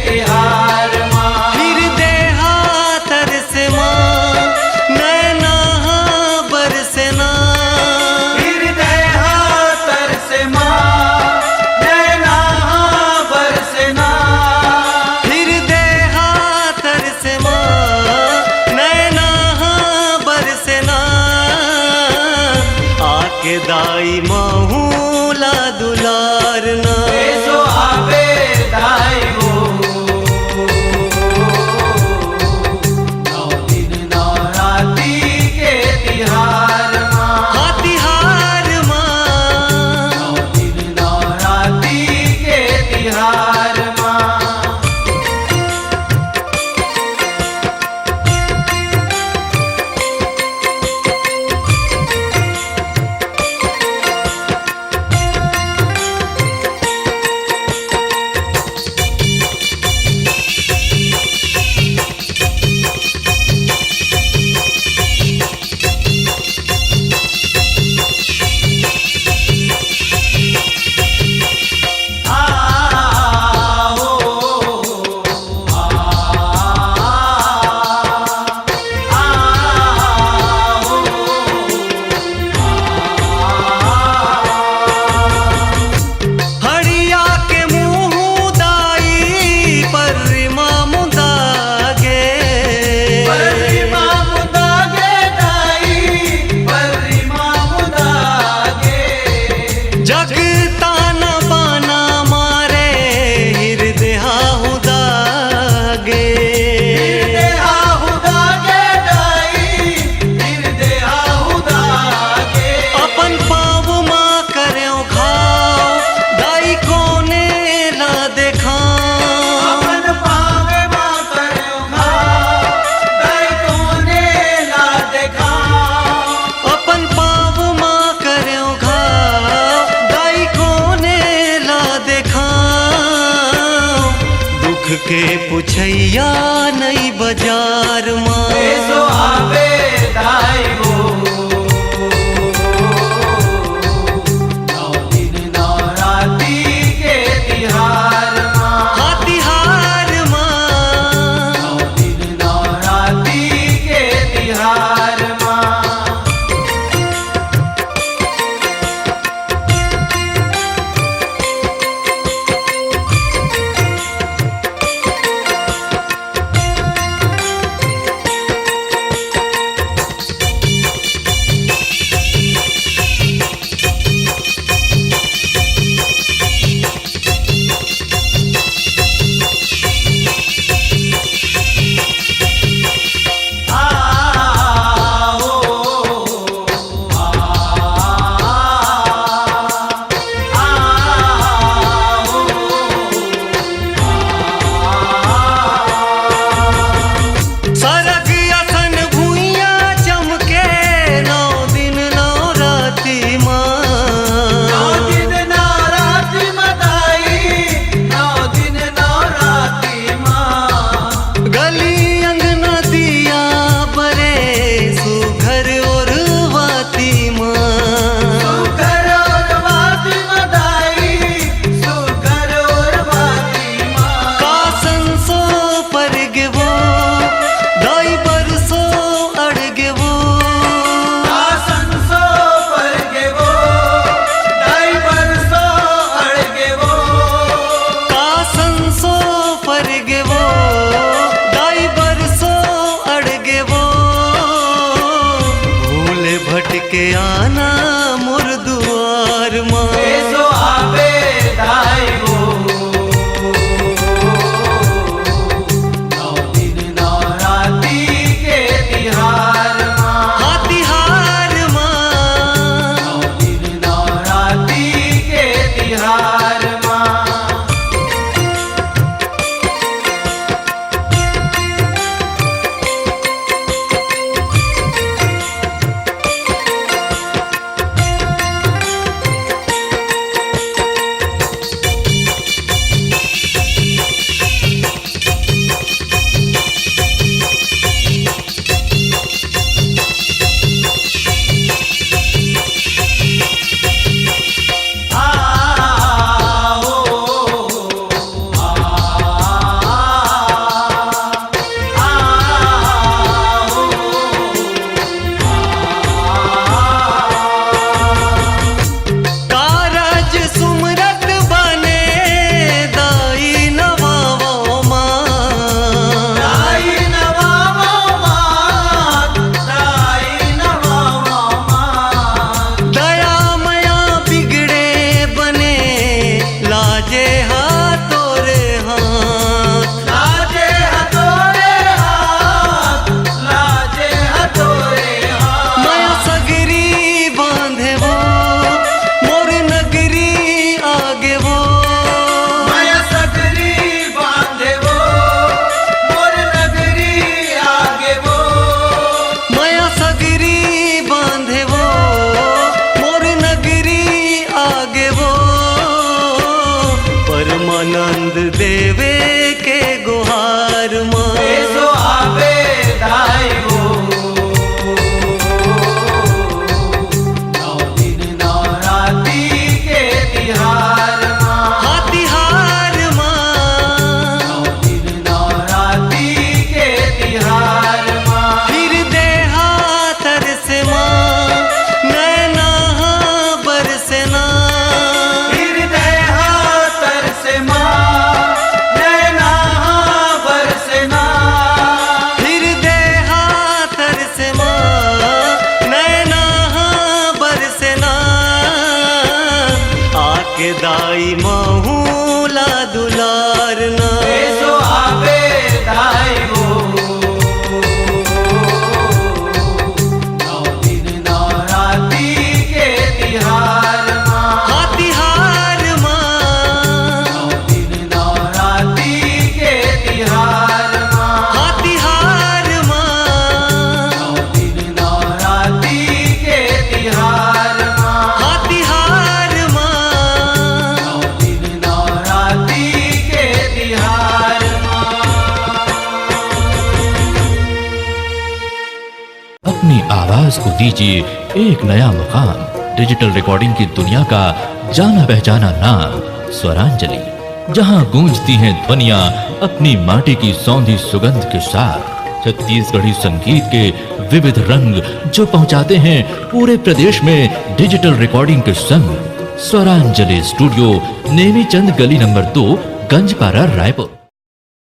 तिहार माँ। फिर देहा तरस माँ नैना बरसना। फिर देहा तरस माँ नैना बरसना। फिर देहा तरस माँ नैना बरसना। आके दाई माहूला दुलारना। जो आवे दाई हो नौ दिन नवरात्रि के तिहार माँ। हाँ तिहार माँ। नौ दिन नवरात्रि के तिहार माँ। हड़िया के मुँह दाई पर मामू दागे। बर्री मामू दागे दाई बर्री मामू दागे। जगता न बाना मारे हृदय दागे। हृदय दागे दाई हृदय दागे। अपन पाव माँ करो खाओ दाई कोने ला देखा। अपन पावे माँ करो घाव दाई कोने ला देखा। अपन पाव माँ करो घाव दाई कोने ला देखा। दुख के पुछैया नहीं बाजार माँ। जो आवे दाई हो नौ दिन नवरात्रि के तिहार माँ। हाँ तिहार माँ। नौ दिन नवरात्रि के तिहार माँ। आवाज को दीजिए एक नया मुकाम। डिजिटल रिकॉर्डिंग की दुनिया का जाना पहचाना नाम स्वरांजलि, जहां गूंजती हैं ध्वनियां अपनी माटी की सौंधी सुगंध के साथ। छत्तीसगढ़ी संगीत के विविध रंग जो पहुंचाते हैं पूरे प्रदेश में डिजिटल रिकॉर्डिंग के संग। स्वरांजलि स्टूडियो, नेमीचंद गली नंबर 2, गंजपारा, रायपुर।